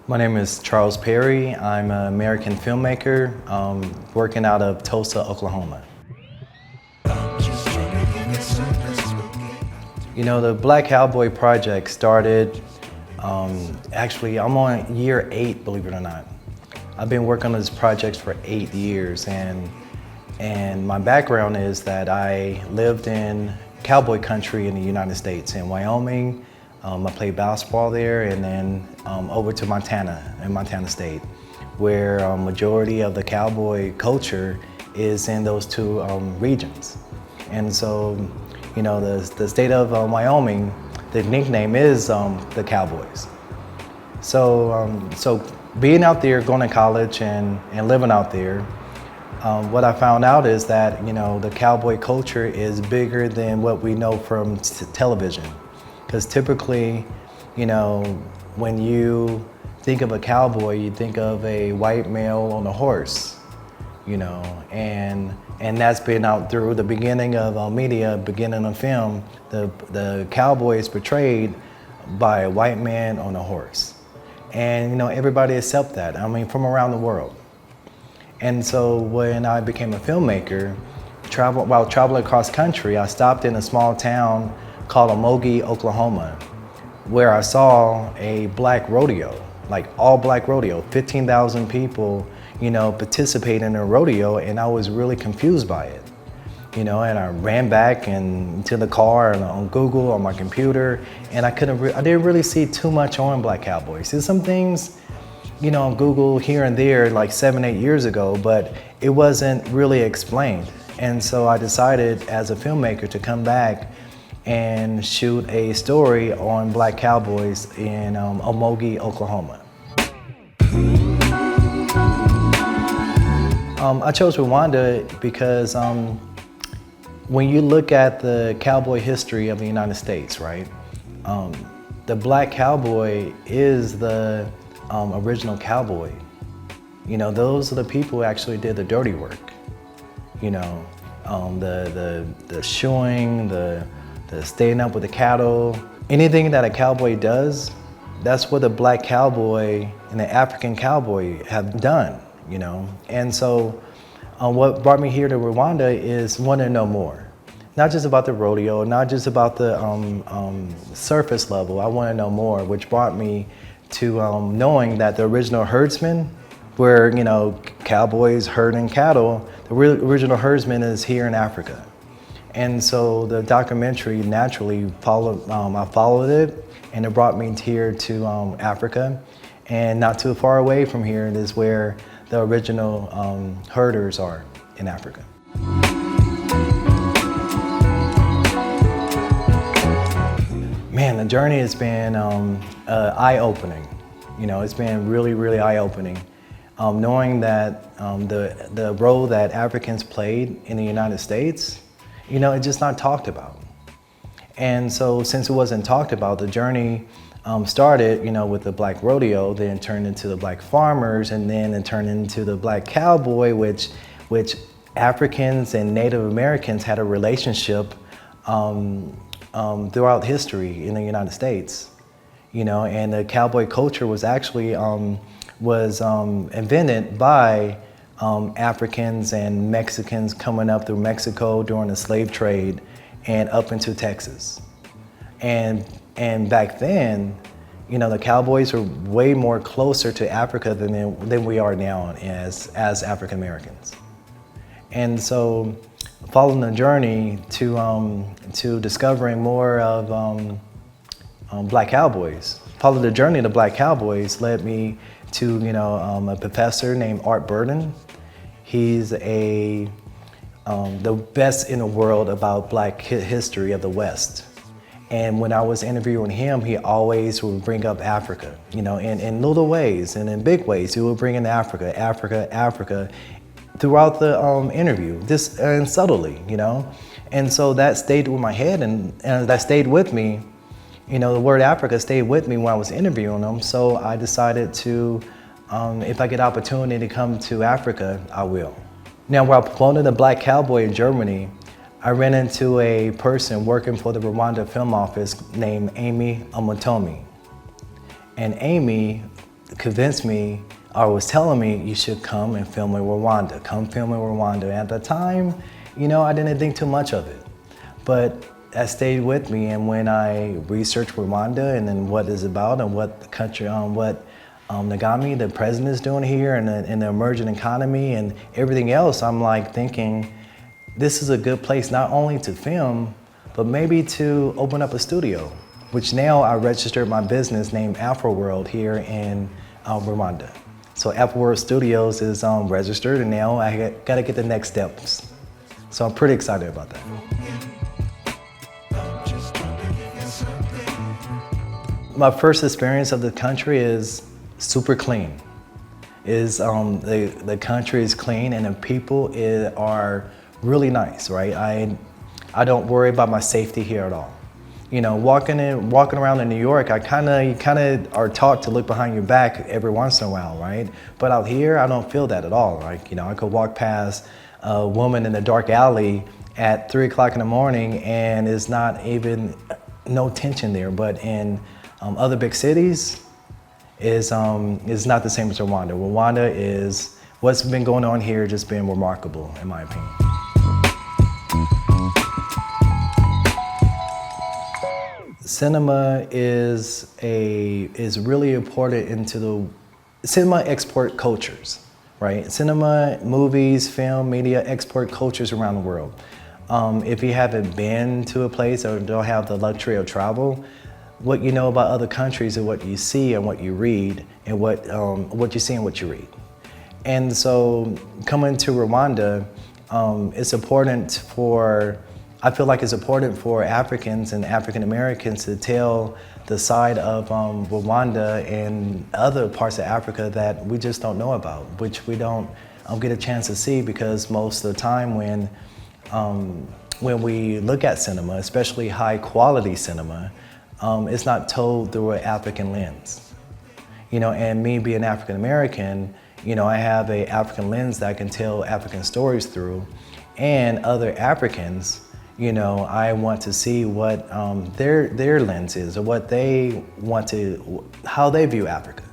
My name is Charles Perry. I'm an American filmmaker working out of Tulsa, Oklahoma. You know, the Black Cowboy project started, actually I'm on year 8, believe it or not. I've been working on this project for 8 years, and my background is that I lived in cowboy country in the United States, in Wyoming. I played basketball there, and then over to Montana, in Montana State, where majority of the cowboy culture is in those two regions. And so, you know, the state of Wyoming, the nickname is the Cowboys. So being out there, going to college and living out there, what I found out is that, you know, the cowboy culture is bigger than what we know from television. Because typically, you know, when you think of a cowboy, you think of a white male on a horse, you know, and that's been out through the beginning of media, beginning of film. The cowboy is portrayed by a white man on a horse. And, you know, everybody accepts that, I mean, from around the world. And so when I became a filmmaker, while traveling across country, I stopped in a small town called Omogi, Oklahoma, where I saw a black rodeo, like all black rodeo, 15,000 people, you know, participate in a rodeo, and I was really confused by it. You know, and I ran back to the car and on Google, on my computer, and I didn't really see too much on Black Cowboys. There's some things, you know, on Google here and there like 7, 8 years ago, but it wasn't really explained. And so I decided as a filmmaker to come back and shoot a story on Black Cowboys in Omogi, Oklahoma. I chose Rwanda because when you look at the cowboy history of the United States, right, the Black Cowboy is the original cowboy. You know, those are the people who actually did the dirty work. You know, the shoeing, the staying up with the cattle. Anything that a cowboy does, that's what the Black Cowboy and the African cowboy have done, you know? And so what brought me here to Rwanda is wanting to know more. Not just about the rodeo, not just about the surface level. I want to know more, which brought me to knowing that the original herdsmen were, you know, cowboys herding cattle. The original herdsman is here in Africa. And so the documentary naturally I followed it, and it brought me here to Africa. And not too far away from here is where the original herders are in Africa. Man, the journey has been eye-opening. You know, it's been really, really eye-opening. Knowing that the role that Africans played in the United States, you know, it's just not talked about. And so since it wasn't talked about, the journey started, you know, with the Black Rodeo, then turned into the Black Farmers, and then it turned into the Black Cowboy, which Africans and Native Americans had a relationship throughout history in the United States. You know, and the cowboy culture was actually invented by Africans and Mexicans coming up through Mexico during the slave trade and up into Texas. And back then, you know, the cowboys were way more closer to Africa than we are now as African Americans. And so following the journey to discovering more of Black Cowboys, following the journey to Black Cowboys led me to, you know, a professor named Art Burden. He's the best in the world about Black history of the West. And when I was interviewing him, he always would bring up Africa, you know, in little ways and in big ways. He would bring in Africa, Africa, Africa throughout the interview, just and subtly, you know. And so that stayed with my head, and that stayed with me. You know, the word Africa stayed with me when I was interviewing him, so I decided to, if I get opportunity to come to Africa, I will. Now, while promoting the Black Cowboy in Germany, I ran into a person working for the Rwanda Film Office named Amy Amotomi. And Amy convinced me, or was telling me, you should come and film in Rwanda, come film in Rwanda. And at the time, I didn't think too much of it. But that stayed with me, and when I researched Rwanda and then what it's about and what the country, what Kagame, the president, is doing here, and the emerging economy and everything else, I'm like thinking, this is a good place not only to film, but maybe to open up a studio, which now I registered my business named AfroWorld here in Rwanda. So AfroWorld Studios is registered, and now I got to get the next steps. So I'm pretty excited about that. My first experience of the country is super clean. The country is clean, and the people are really nice, right? I don't worry about my safety here at all. Walking around in New York, you kind of are taught to look behind your back every once in a while, right? But out here, I don't feel that at all. Like, I could walk past a woman in a dark alley at 3 o'clock in the morning, and it's not even no tension there. But in other big cities, is not the same as Rwanda. Rwanda is, what's been going on here just been remarkable, in my opinion. Cinema is really important into the cinema export cultures, right? Cinema, movies, film, media export cultures around the world. If you haven't been to a place or don't have the luxury of travel, what you know about other countries is what you see and what you read, and what you see and what you read. And so coming to Rwanda, it's important I feel like it's important for Africans and African Americans to tell the side of Rwanda and other parts of Africa that we just don't know about, which we don't get a chance to see, because most of the time when we look at cinema, especially high quality cinema, it's not told through an African lens. And me being African American, I have an African lens that I can tell African stories through, and other Africans, I want to see what their lens is, or what they how they view Africa.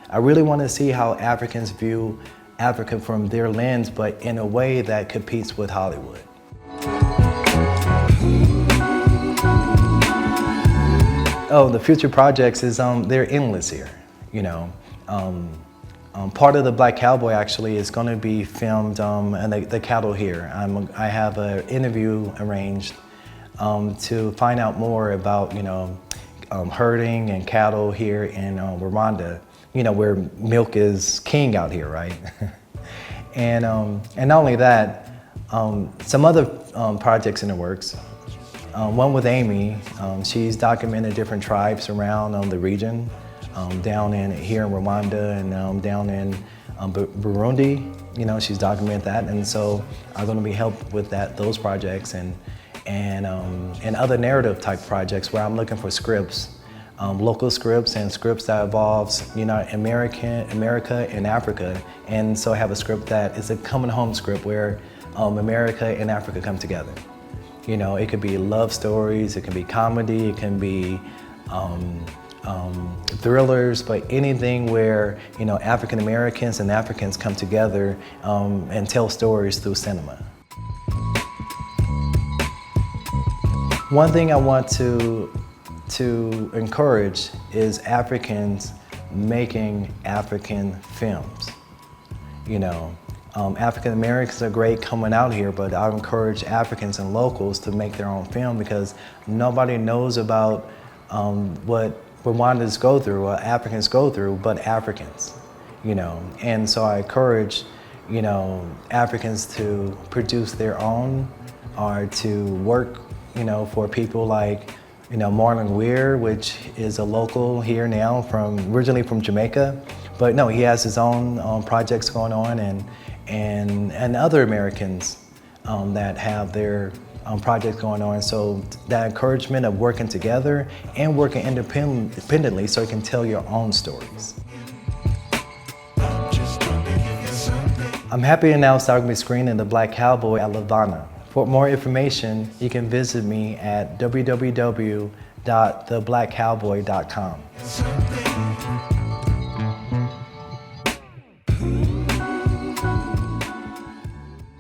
I really want to see how Africans view Africa from their lens, but in a way that competes with Hollywood. Oh, the future projects is they're endless here. Part of the Black Cowboy actually is going to be filmed in the cattle here. I have an interview arranged to find out more about herding and cattle here in Rwanda. Where milk is king out here, right? And not only that, some other projects in the works. One with Amy, she's documented different tribes around the region, down here in Rwanda and down in Burundi. She's documented that, and so I'm going to be helped with those projects and other narrative type projects where I'm looking for scripts, local scripts and scripts that involves America and Africa, and so I have a script that is a coming home script where America and Africa come together. It could be love stories, it can be comedy, it can be thrillers, but anything where African Americans and Africans come together and tell stories through cinema. One thing I want to encourage is Africans making African films. African Americans are great coming out here, but I encourage Africans and locals to make their own film, because nobody knows about what Rwandans go through, what Africans go through, but Africans, And so I encourage, Africans to produce their own, or to work, for people like, Marlon Weir, which is a local here now, originally from Jamaica, but no, he has his own projects going on, and other Americans that have their projects going on. So that encouragement of working together and working independently so you can tell your own stories. I'm happy to announce that I'm going to be screening The Black Cowboy at Havana. For more information, you can visit me at www.theblackcowboy.com.